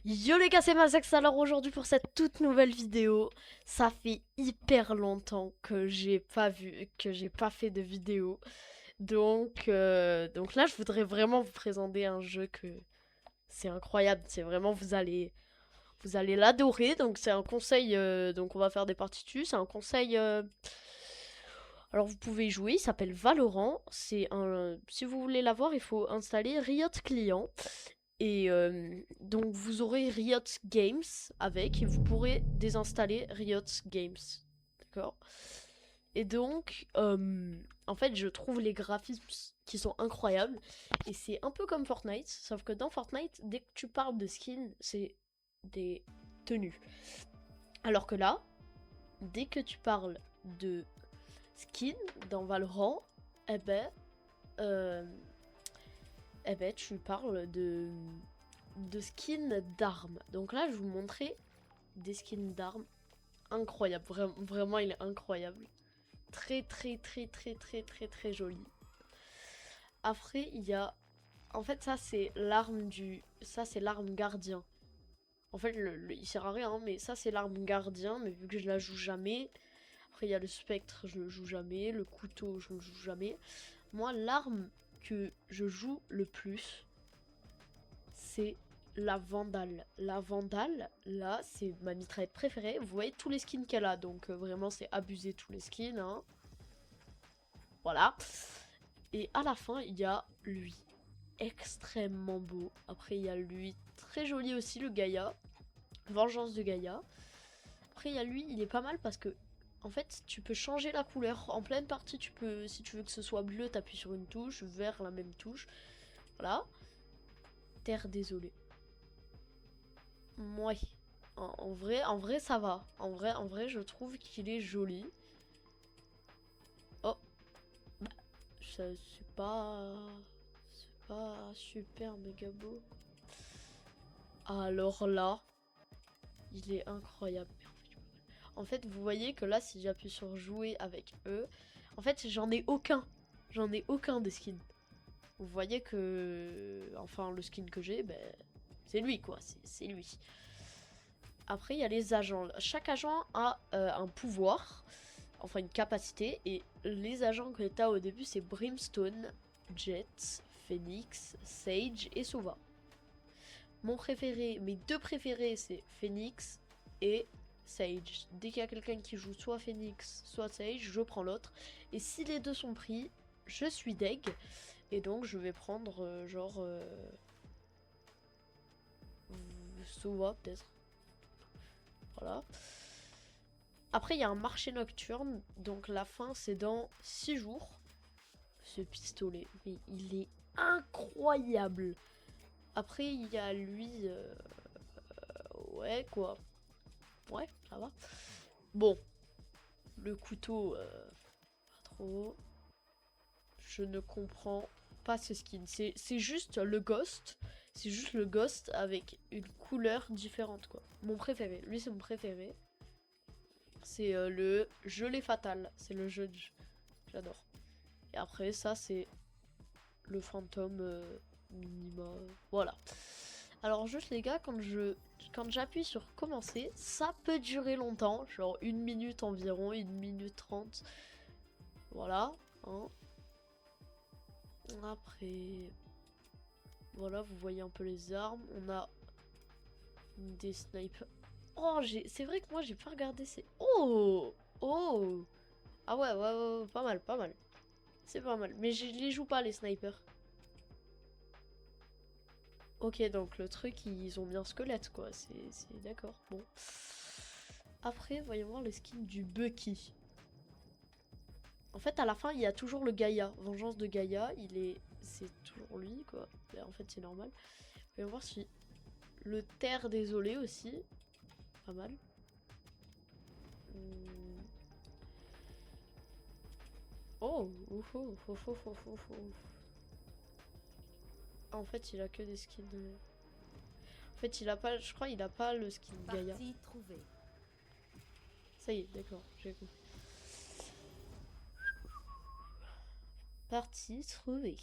Yo les gars, c'est Masax. Alors aujourd'hui pour cette toute nouvelle vidéo, ça fait hyper longtemps que j'ai pas fait de vidéo. Donc là, je voudrais vraiment vous présenter un jeu que c'est incroyable. C'est vraiment vous allez l'adorer. Donc c'est un conseil. Donc on va faire des parties dessus. C'est un conseil. Alors vous pouvez y jouer. Il s'appelle Valorant. Si vous voulez l'avoir, il faut installer Riot Client. Et donc vous aurez Riot Games avec et vous pourrez désinstaller Riot Games. D'accord. Et donc, en fait, je trouve les graphismes qui sont incroyables. Et c'est un peu comme Fortnite, sauf que dans Fortnite, dès que tu parles de skin, c'est des tenues. Alors que là, dès que tu parles de skin dans Valorant, eh ben, euh, tu parles de skins d'armes. Donc là, je vais vous montrer des skins d'armes incroyables. Vraiment, il est incroyable. Très, très, très, très, très, très, très joli. Après, il y a... En fait, ça, c'est l'arme du... Ça, c'est l'arme gardien. En fait, il sert à rien, mais ça, c'est l'arme gardien. Mais vu que je la joue jamais... Après, il y a le spectre, je le joue jamais. Le couteau, je le joue jamais. Moi, l'arme que je joue le plus, c'est la Vandale. La Vandale, là, c'est ma mitraillette préférée. Vous voyez tous les skins qu'elle a, donc vraiment, c'est abusé tous les skins. Hein. Voilà. Et à la fin, il y a lui. Extrêmement beau. Après, il y a lui. Très joli aussi, le Gaïa. Vengeance de Gaïa. Après, il y a lui, il est pas mal parce que, en fait, tu peux changer la couleur. En pleine partie, tu peux, si tu veux que ce soit bleu, t'appuies sur une touche. Vert, la même touche. Voilà. Terre désolée. Ouais. En vrai, ça va. En vrai, je trouve qu'il est joli. Oh, bah, c'est pas... C'est pas super méga beau. Alors là, il est incroyable. En fait, vous voyez que là, si j'appuie sur jouer avec eux, en fait, j'en ai aucun. J'en ai aucun des skins. Vous voyez que... Enfin, le skin que j'ai, ben... C'est lui, quoi. C'est lui. Après, il y a les agents. Chaque agent a un pouvoir, enfin une capacité. Et les agents que tu as au début, c'est Brimstone, Jet, Phoenix, Sage et Sova. Mon préféré, mes deux préférés, c'est Phoenix et Sage. Dès qu'il y a quelqu'un qui joue soit Phoenix, soit Sage, je prends l'autre. Et si les deux sont pris, je suis deg. Et donc, je vais prendre Sova peut-être. Voilà. Après, il y a un marché nocturne. Donc, la fin, c'est dans 6 jours. Ce pistolet, mais il est incroyable. Après, il y a lui. Ouais, quoi. Ouais, ça va. Bon, le couteau, pas trop. Je ne comprends pas ce skin. C'est juste le ghost. C'est juste le ghost avec une couleur différente, quoi. Mon préféré. Lui, c'est mon préféré. C'est le gelé fatal. C'est le judge. J'adore. Et après, ça, c'est le fantôme minima. Voilà. Alors, juste les gars, quand j'appuie sur commencer, ça peut durer longtemps. Genre 1 minute environ, 1 minute 30. Voilà. Hein. Après, voilà, vous voyez un peu les armes. On a des snipers. Oh, c'est vrai que moi, j'ai pas regardé ces... Oh! Oh! Ah ouais, ouais, pas mal, pas mal. C'est pas mal. Mais je les joue pas, les snipers. Ok, donc le truc, ils ont bien squelette, quoi. C'est d'accord. Bon. Après, voyons voir le skin du Bucky. En fait, à la fin, il y a toujours le Gaïa. Vengeance de Gaïa, c'est toujours lui, quoi. Et en fait, c'est normal. Voyons voir si... Le Terre désolé aussi. Pas mal. Oh, ouf, ouf, ouf, ouf, ouf, ouf, ouf. Ah, en fait, il a que des skins. En fait, il a pas, je crois, il a pas le skin Gaïa. Ça y est, d'accord, j'ai compris. Partie trouvée.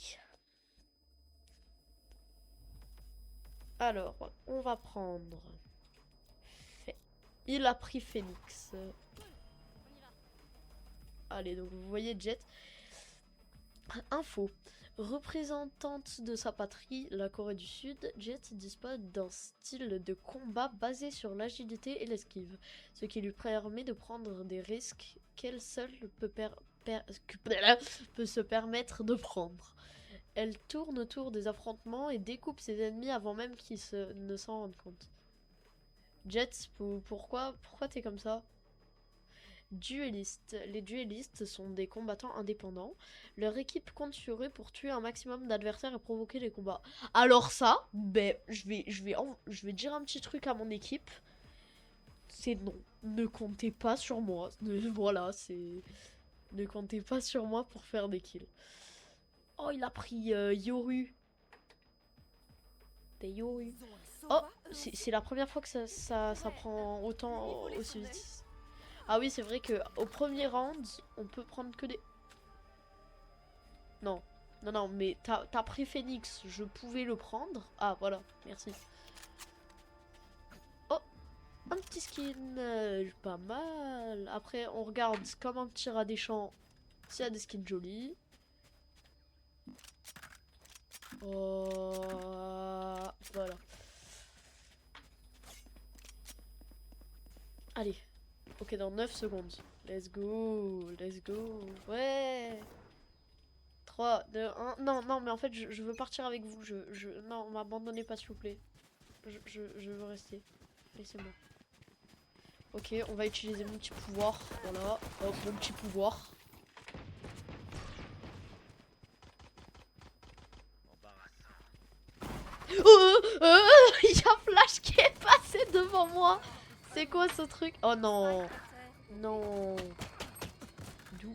Alors, on va prendre... Il a pris Phoenix. Allez, donc vous voyez Jet. Info. Représentante de sa patrie, la Corée du Sud, Jet dispose d'un style de combat basé sur l'agilité et l'esquive, ce qui lui permet de prendre des risques qu'elle seule peut se permettre de prendre. Elle tourne autour des affrontements et découpe ses ennemis avant même qu'ils ne s'en rendent compte. Jet, pourquoi t'es comme ça? Duellistes. Les duellistes sont des combattants indépendants. Leur équipe compte sur eux pour tuer un maximum d'adversaires et provoquer les combats. Alors ça, ben, je vais dire un petit truc à mon équipe. C'est non. Ne comptez pas sur moi. Voilà, c'est... Ne comptez pas sur moi pour faire des kills. Oh, il a pris Yoru. Des Yoru. Oh, c'est la première fois que ça prend autant aussi vite. Ah oui, c'est vrai que au premier round, on peut prendre que des... Non, non, mais t'as pris Phoenix, je pouvais le prendre. Ah, voilà, merci. Oh, un petit skin, pas mal. Après, on regarde comme un petit rat des champs s'il y a des skins jolis. Oh, voilà. Allez. Ok, dans 9 secondes. Let's go, let's go. Ouais. 3, 2, 1. Non, non, mais en fait, je veux partir avec vous. Non, m'abandonnez pas, s'il vous plaît. Je veux rester. Laissez-moi. Ok, on va utiliser mon petit pouvoir. Voilà. Hop, mon petit pouvoir. Il y a Flash qui est passé devant moi. C'est quoi ce truc? Oh non. Non. D'où?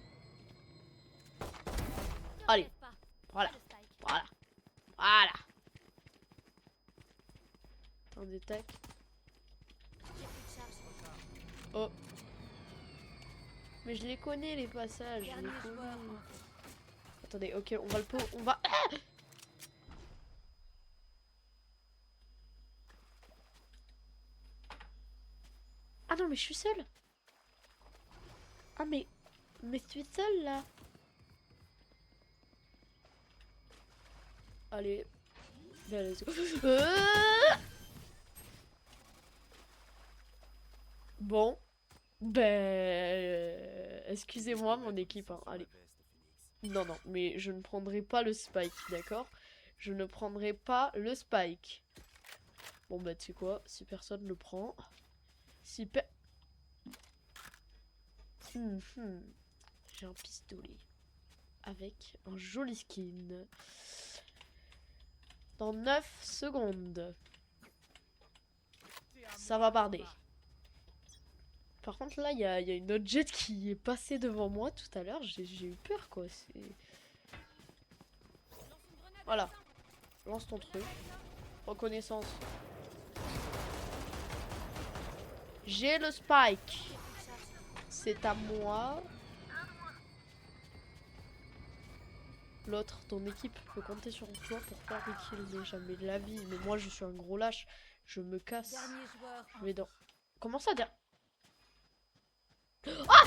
Allez. Voilà. Voilà. Voilà. Attendez, tac. Oh. Mais je les connais les passages. Je les connais. Attendez, ok, on va le pot. On va. Ah, ah non, mais je suis seule. Ah mais je suis seule là. Allez. Ben, let's go. Bon. Ben... Excusez-moi mon équipe. Hein. Allez. Non, non, mais je ne prendrai pas le spike, d'accord? Je ne prendrai pas le spike. Bon bah tu sais quoi, si personne le prend... Si J'ai un pistolet. Avec un joli skin. Dans 9 secondes. Ça va barder. Par contre là, il y a une autre jet qui est passée devant moi tout à l'heure. J'ai eu peur quoi. Voilà. Lance ton truc. Reconnaissance. J'ai le spike. C'est à moi. L'autre, ton équipe peut compter sur toi pour faire des kills. Jamais de la vie. Mais moi, je suis un gros lâche. Je me casse. Je vais dans... Comment ça dire? Ah!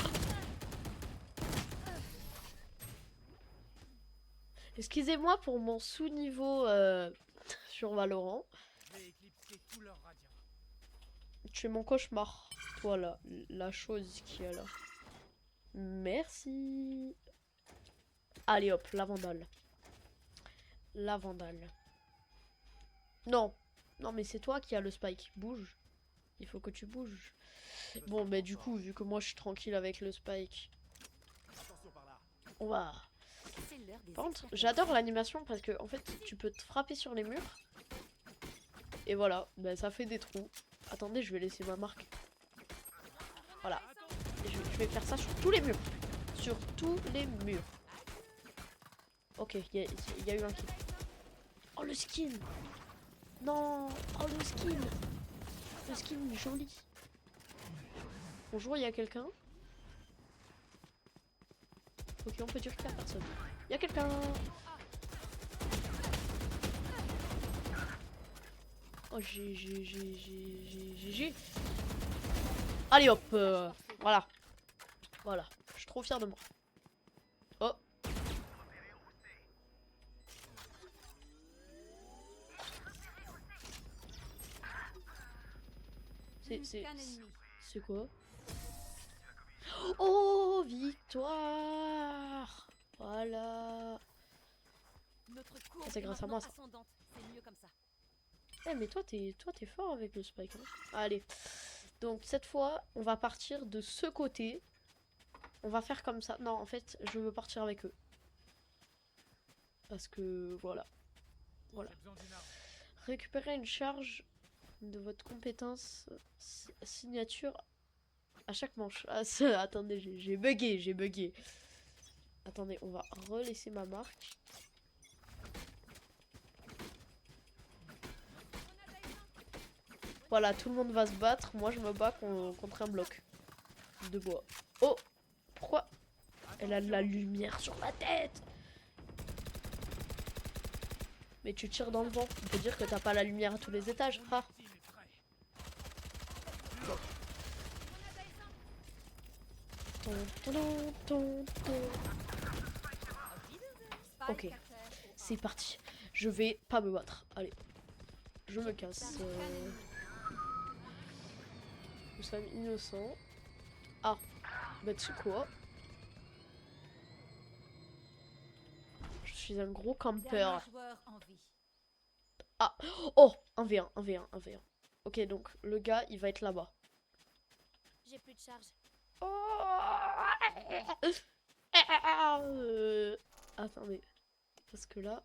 Excusez-moi pour mon sous-niveau sur Valorant. Tu es mon cauchemar. Toi là, la chose qui est là. Merci. Allez hop, la vandale. La vandale. Non. Non mais c'est toi qui as le spike. Bouge. Il faut que tu bouges. Bon mais du coup, vu que moi je suis tranquille avec le spike. On va... Par contre, j'adore l'animation parce que en fait, tu peux te frapper sur les murs. Et voilà, ben, ça fait des trous. Attendez, je vais laisser ma marque. Voilà. Et je vais faire ça sur tous les murs. Sur tous les murs. Ok, il y a eu un kill. Oh le skin. Non. Oh le skin. Le skin joli. Bonjour, il y a quelqu'un? Ok, on peut dire qu'il y a personne. Il y a quelqu'un. Oh, GG. Allez hop, voilà. Voilà, je suis trop fier de moi. Oh. C'est quoi? Oh, victoire! Voilà. C'est grâce à moi ça. Eh mais toi t'es fort avec le spike. Hein. Allez. Donc cette fois, on va partir de ce côté. On va faire comme ça. Non, en fait, je veux partir avec eux. Parce que voilà. Voilà. Récupérer une charge de votre compétence signature à chaque manche. Ah, attendez, j'ai bugué. Attendez, on va relaisser ma marque. Voilà, tout le monde va se battre. Moi, je me bats contre un bloc de bois. Oh! Pourquoi? Elle a de la lumière sur la tête! Mais tu tires dans le vent. On peut dire que t'as pas la lumière à tous les étages. Ah! Bon. Ok, c'est parti. Je vais pas me battre. Allez, je me casse. Nous sommes innocents. Ah, bah tu sais quoi? Je suis un gros campeur. Ah, oh, 1v1. Ok, donc le gars, il va être là-bas. J'ai plus de charge. Attendez, parce que là...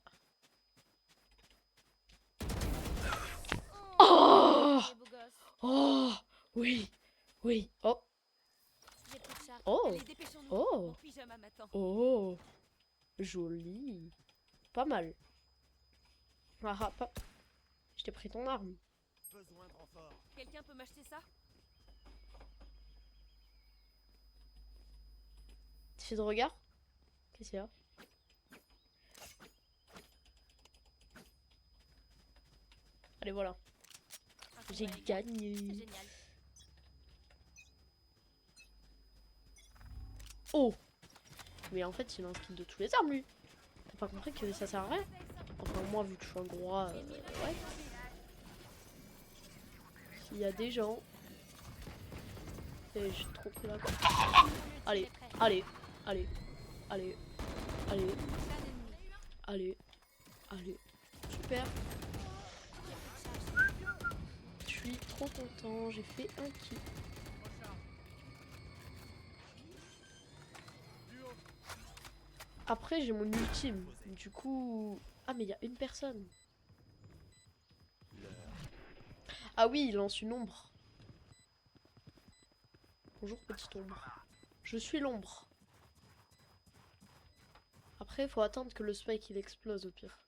Oh! Oh! Oui! Oh! Oh! Joli! Pas mal. Ah, pas... Je t'ai pris ton arme. Quelqu'un peut m'acheter ça? Tu fais de regard? Qu'est-ce qu'il y a? Allez, voilà. J'ai gagné. Génial. Oh! Mais en fait, il a un skin de tous les armes, lui. T'as pas compris que ça sert à rien? Enfin, moi, vu que je suis un gros... ouais. S'il y a des gens... Et j'ai trop pris la corde. Allez. Super. Je suis trop content. J'ai fait un kill. Après, j'ai mon ultime. Du coup... Ah, mais il y a une personne. Ah oui, il lance une ombre. Bonjour, petite ombre. Je suis l'ombre. Après, il faut attendre que le spike il explose au pire.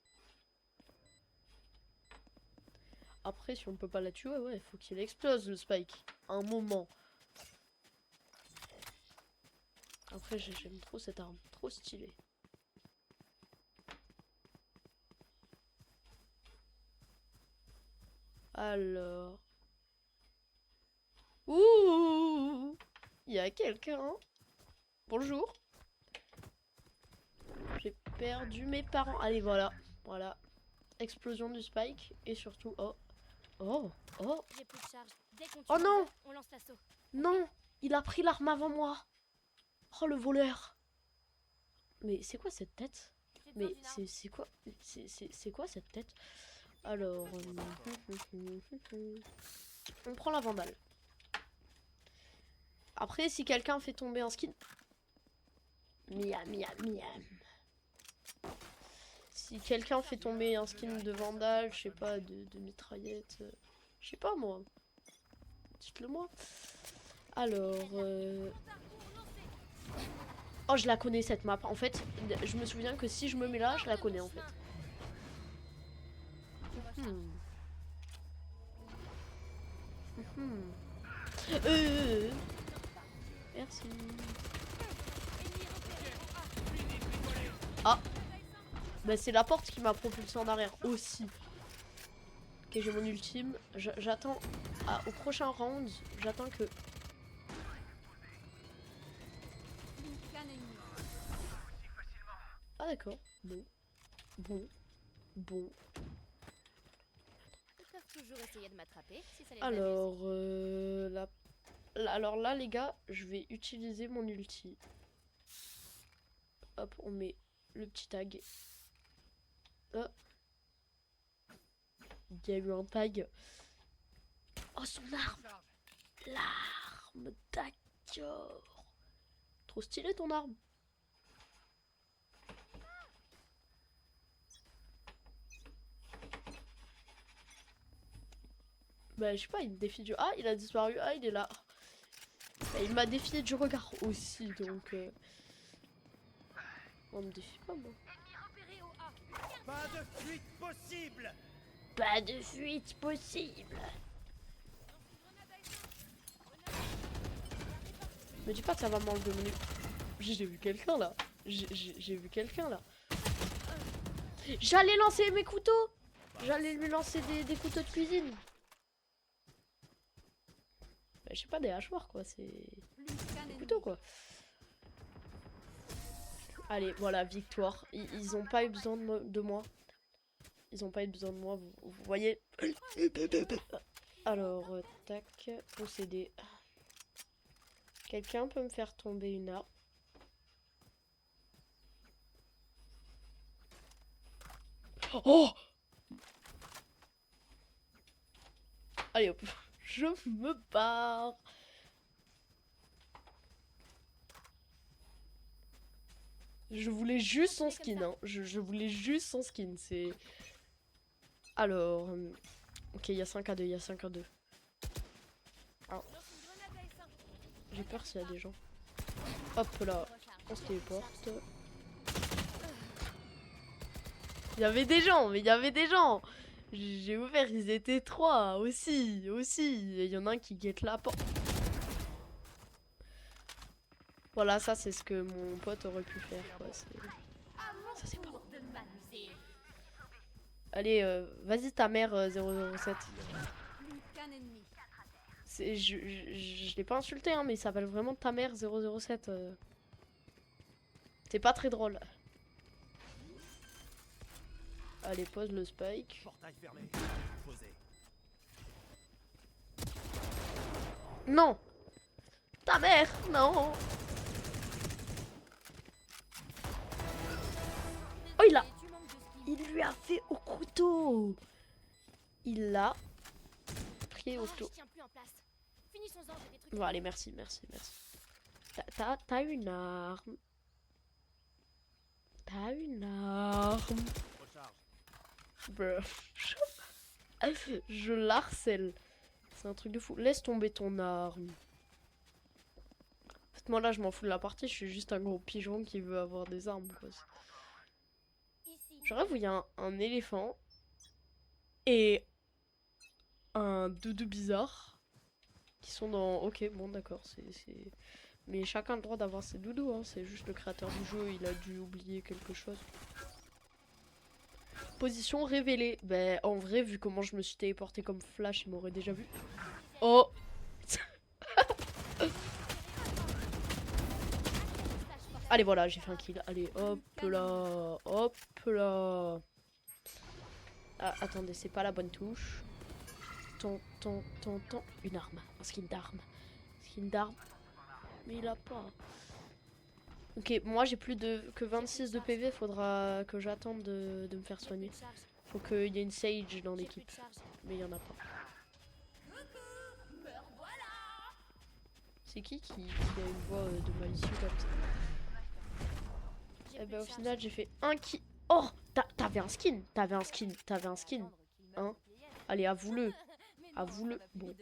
Après, si on peut pas la tuer, ouais, il faut qu'il explose le spike. À un moment. Après, j'aime trop cette arme. Trop stylée. Alors... Ouh! Il y a quelqu'un. Bonjour. J'ai perdu mes parents. Allez, voilà. Voilà. Explosion du spike. Et surtout... Oh. Oh. Oh. J'ai plus de charge. Dès qu'on Oh non! on lance l'assaut. Non! Il a pris l'arme avant moi. Oh, le voleur. Mais c'est quoi cette tête? Mais c'est quoi? C'est quoi cette tête? Alors... on prend la vandale. Après, si quelqu'un fait tomber un skin... Miam. Si quelqu'un fait tomber un skin de vandale, je sais pas, de mitraillette... je sais pas, moi. Dites-le moi. Alors... Oh, je la connais cette map. En fait, je me souviens que si je me mets là, je la connais en fait. Merci. Ah. Bah c'est la porte qui m'a propulsé en arrière aussi. Ok, Ok, j'ai mon ultime. J'attends au prochain round. J'attends que... Ah d'accord. Bon. Bon. Bon. Ils peuvent toujours essayer de m'attraper si ça les amuse. Alors, alors là, les gars, je vais utiliser mon ulti. Hop, on met le petit tag. Oh. Il y a eu un tag. Oh, son arme! L'arme, d'accord. Trop stylé ton arme. Bah, je sais pas, il me défie du... Ah, il a disparu. Ah, il est là. Bah, il m'a défié du regard aussi, donc... On me défie pas, moi. Pas de fuite possible. Pas de fuite possible. Me dis pas que ça va m'enlever mon... J'ai vu quelqu'un, là. J'ai vu quelqu'un, là. J'allais lancer mes couteaux. J'allais lui lancer des couteaux de cuisine. Bah, je sais pas, des hachoirs, quoi. C'est... des couteaux, quoi. Allez, voilà, victoire. Ils ont pas eu besoin de moi. Ils ont pas eu besoin de moi, vous voyez. Alors, tac, posséder. Quelqu'un peut me faire tomber une arme? Oh! Allez hop, je me barre. Je voulais juste son skin, hein. Je voulais juste son skin, c'est... Alors... Ok, il y a 5 à 2, il y a 5 à 2. Alors... J'ai peur s'il y a des gens. Hop là, on se téléporte. Il y avait des gens, mais il y avait des gens. J'ai ouvert, ils étaient 3 aussi. Il y en a un qui guette la porte. Voilà, ça c'est ce que mon pote aurait pu faire, quoi. Ça c'est pas bon. Allez, vas-y ta mère 007. Je l'ai pas insulté, hein, mais il s'appelle vraiment ta mère 007. C'est pas très drôle. Allez, pose le spike. Portail fermé. Posé. Non! Ta mère! Non! Oh, il lui a fait au couteau! Il l'a pris au couteau. Bon, allez, merci. T'as une arme. T'as une arme. Bruh. Je l'harcèle. C'est un truc de fou. Laisse tomber ton arme. En fait, moi là, je m'en fous de la partie. Je suis juste un gros pigeon qui veut avoir des armes, quoi. Je rêve où il y a un éléphant et un doudou bizarre qui sont dans... Ok, bon, d'accord, c'est... Mais chacun a le droit d'avoir ses doudous, hein. C'est juste le créateur du jeu, il a dû oublier quelque chose. Position révélée. Ben, en vrai, vu comment je me suis téléporté comme Flash, il m'aurait déjà vu. Oh. Allez, voilà, j'ai fait un kill. Allez, hop là. Hop là. Ah, attendez, c'est pas la bonne touche. Une arme. Un skin d'arme. Skin d'arme. Mais il a pas. Ok, moi j'ai plus que 26 de PV. Faudra que j'attende de me faire soigner. Faut qu'il y ait une Sage dans l'équipe. Mais il y en a pas. C'est qui a une voix de malicieux comme ça? Eh ben au final j'ai fait un kill. Oh, t'avais un skin. Hein? Allez, avoue-le. Avoue-le. Bon.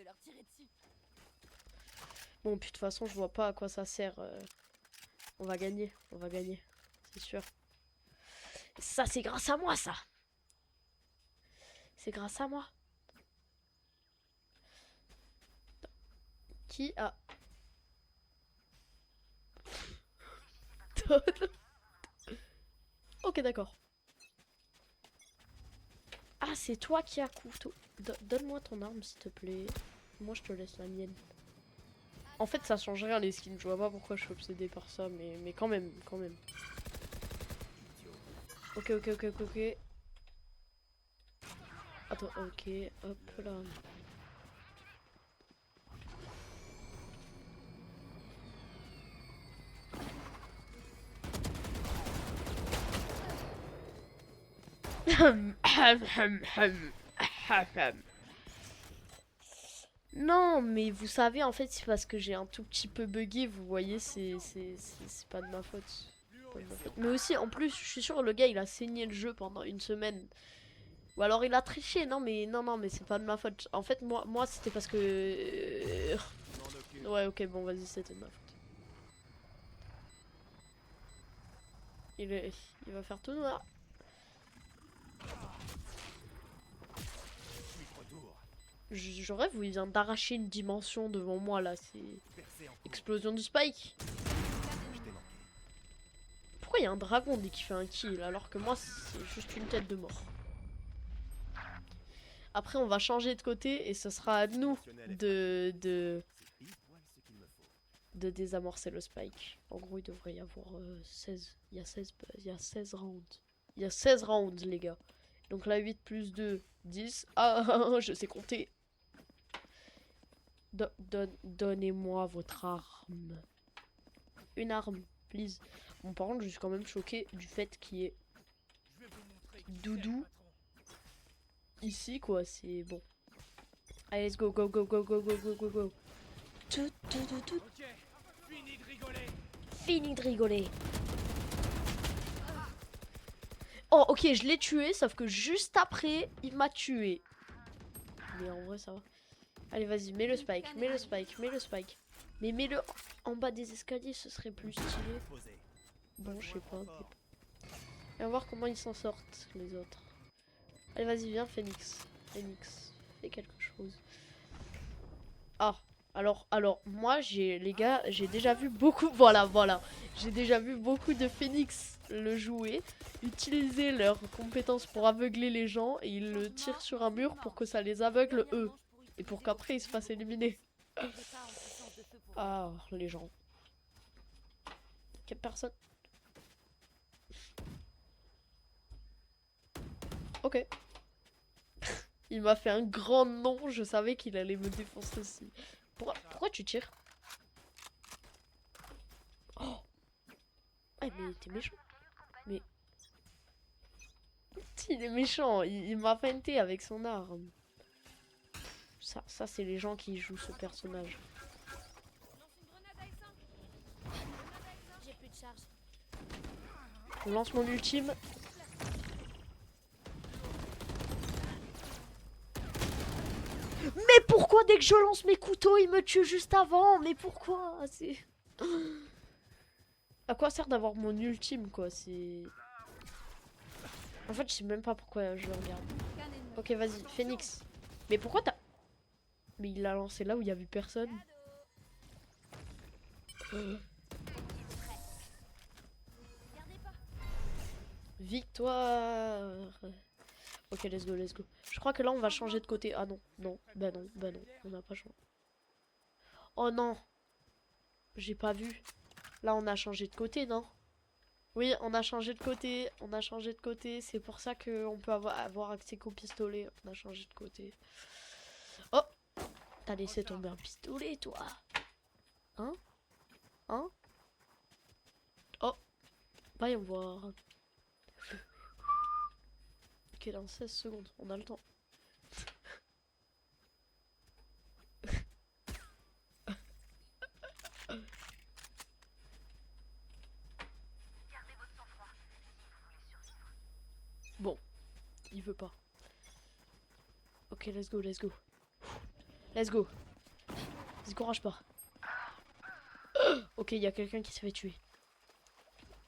Bon, puis de toute façon, je vois pas à quoi ça sert. On va gagner. C'est sûr. Ça, c'est grâce à moi, ça. C'est grâce à moi. Qui a... Ok, d'accord. Ah, c'est toi qui as couteau. Donne-moi ton arme, s'il te plaît. Moi, je te laisse la mienne. En fait, ça change rien les skins. Je vois pas pourquoi je suis obsédée par ça, mais quand même, quand même. Ok. Attends, ok, hop là. Non, mais vous savez, en fait, c'est parce que j'ai un tout petit peu bugué, vous voyez, c'est pas de ma faute. Pas de ma faute. Mais aussi, en plus, je suis sûr, le gars, il a saigné le jeu pendant une semaine. Ou alors il a triché, non, mais c'est pas de ma faute. En fait, moi c'était parce que... Ouais, ok, bon, vas-y, c'était de ma faute. Il va faire tout noir. Je rêve où il vient d'arracher une dimension devant moi là, c'est... Explosion du spike. Pourquoi il y a un dragon dès qu'il fait un kill alors que moi c'est juste une tête de mort. Après on va changer de côté et ce sera à nous de désamorcer le spike. En gros il devrait y avoir 16. Il y a 16 rounds. Il y a 16 rounds les gars. Donc là 8 plus 2, 10. Ah je sais compter. Donnez-moi votre arme. Une arme, please. Bon, par contre, je suis quand même choquée du fait qu'il y ait Doudou ici, quoi. C'est bon. Allez, let's go. Tout. Fini de rigoler. Oh, ok, je l'ai tué, sauf que juste après, il m'a tué. Mais en vrai, ça va. Allez, vas-y, mets le spike. Mais mets-le en bas des escaliers, ce serait plus stylé. Bon, je sais pas. Et on va voir comment ils s'en sortent, les autres. Allez, vas-y, viens, Phoenix. Fais quelque chose. Ah, alors, moi, les gars, j'ai déjà vu beaucoup... Voilà. J'ai déjà vu beaucoup de Phoenix le jouer, utiliser leurs compétences pour aveugler les gens, et ils le tirent sur un mur pour que ça les aveugle, eux. Et pour qu'après, ils se fassent éliminer. Ah, les gens. Quelle personne? Ok. Il m'a fait un grand nom, je savais qu'il allait me défoncer aussi. Pourquoi tu tires? Oh! Ah mais t'es méchant. Mais... Il est méchant, il m'a feinté avec son arme. Ça c'est les gens qui jouent ce personnage. Je lance mon ultime. Mais pourquoi dès que je lance mes couteaux, il me tue juste avant? Mais pourquoi? C'est... À quoi sert d'avoir mon ultime, quoi? C'est... En fait, je sais même pas pourquoi je le regarde. Ok, vas-y, Phoenix. Mais pourquoi t'as... Mais il l'a lancé là où il y avait personne. Victoire. Ok, let's go. Je crois que là, on va changer de côté. Ah non, bah non. On n'a pas changé. Oh non. J'ai pas vu. Là, on a changé de côté, non? Oui, on a changé de côté. C'est pour ça qu'on peut avoir accès qu'au pistolet. On a changé de côté. Oh! T'as laissé tomber un pistolet, toi? Hein? Oh! Voyons voir. Ok, dans 16 secondes, on a le temps. Bon, il veut pas. Ok, let's go. Décourage pas. Ok, il y a quelqu'un qui se fait tuer.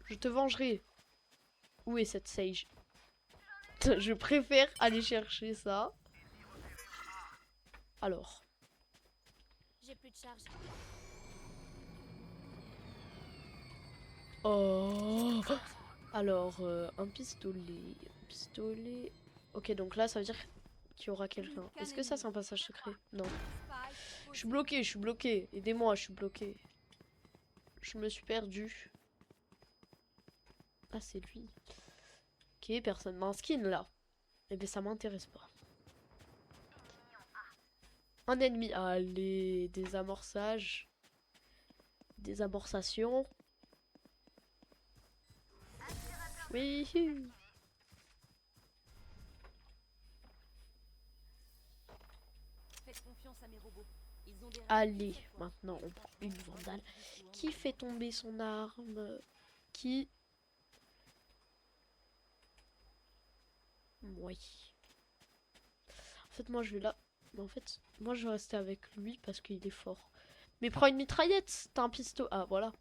Je te vengerai. Où est cette Sage? Je préfère aller chercher ça. Alors. J'ai plus de charge. Oh. Alors, un pistolet. Ok, donc là, ça veut dire qu'il y aura quelqu'un. Est-ce que ça, c'est un passage secret? Non. Je suis bloqué, je suis bloqué. Aidez-moi, je suis bloqué. Je me suis perdu. Ah, c'est lui. Ok, personne n'a un skin, là. Eh bien, ça m'intéresse pas. Un ennemi. Allez, désamorçage. Désamorçation. Oui. Faites confiance à mes robots. Ils ont des Allez, maintenant, on prend une vandale. Qui fait tomber son arme? Qui? Oui. En fait, moi, je vais là. Mais en fait, moi, je vais rester avec lui parce qu'il est fort. Mais prends une mitraillette, t'as un pistolet. Ah, voilà.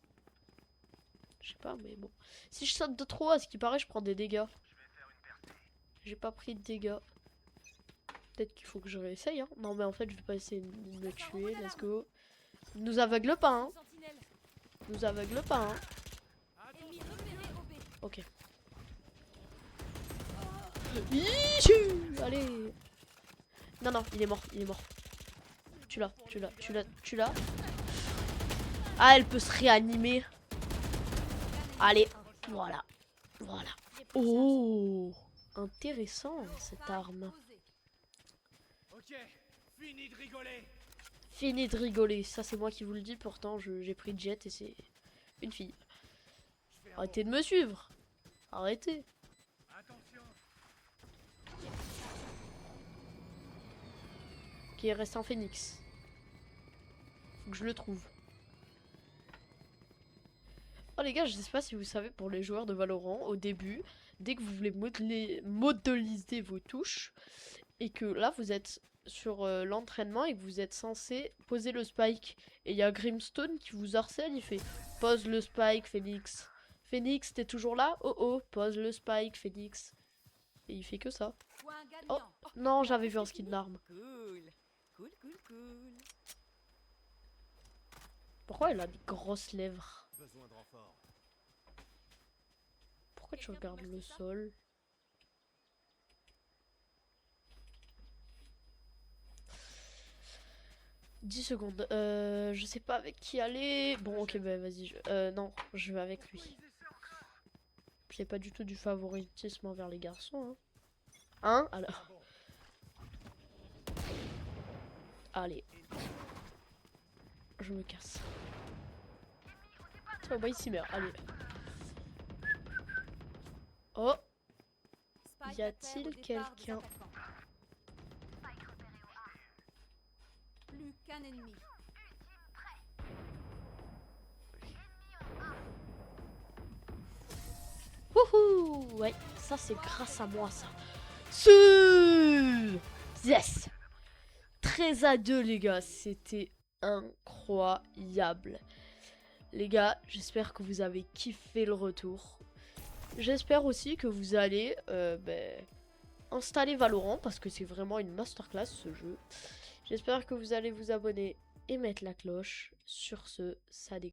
Je sais pas, mais bon. Si je saute de trop, à ce qui paraît, je prends des dégâts. J'ai pas pris de dégâts. Peut-être qu'il faut que je réessaye, hein. Non, mais en fait, je vais pas essayer de me tuer. Let's go. Nous aveugle pas, hein. sentinelles. Nous aveugle pas, hein. Ennemi repéré au B. Ok. Ichou. Allez. Non, non, il est mort, il est mort. Tu l'as, tu l'as, tu l'as, tu l'as. Ah, elle peut se réanimer. Allez, voilà. Voilà. Oh, intéressant cette arme. Ok, fini de rigoler. Fini de rigoler, ça c'est moi qui vous le dis, pourtant j'ai pris Jet et c'est une fille. Arrêtez de me suivre. Arrêtez. Attention. Ok, il reste un phénix. Faut que je le trouve. Oh les gars, je sais pas si vous savez, pour les joueurs de Valorant, au début, dès que vous voulez modéliser vos touches, et que là vous êtes sur l'entraînement et que vous êtes censé poser le spike, et il y a Grimstone qui vous harcèle, il fait pose le spike Phoenix. Phoenix, t'es toujours là? Oh oh, pose le spike Phoenix. Et il fait que ça. Point Oh gagnant. non, j'avais vu un skin d'arme. Cool. Cool, cool, cool. Pourquoi elle a des grosses lèvres? Besoin de renfort. Pourquoi tu Quelqu'un peut regardes le m'acheter ça sol? « 10 secondes. Je sais pas avec qui aller. Bon, ok, bah vas-y. Non, je vais avec lui. Puis y a pas du tout du favoritisme envers les garçons. Hein, alors. Allez. Je me casse. Tiens, bah ici meurt. Allez. Oh, Spike y à terre a-t-il au départ des quelqu'un? attaquants. Plus qu'un ennemi. Wouhou! Ouais, ça c'est grâce à moi ça. Yes! 13-2 les gars, c'était incroyable. Les gars, j'espère que vous avez kiffé le retour. J'espère aussi que vous allez installer Valorant parce que c'est vraiment une masterclass ce jeu. J'espère que vous allez vous abonner et mettre la cloche. Sur ce, ça déconne.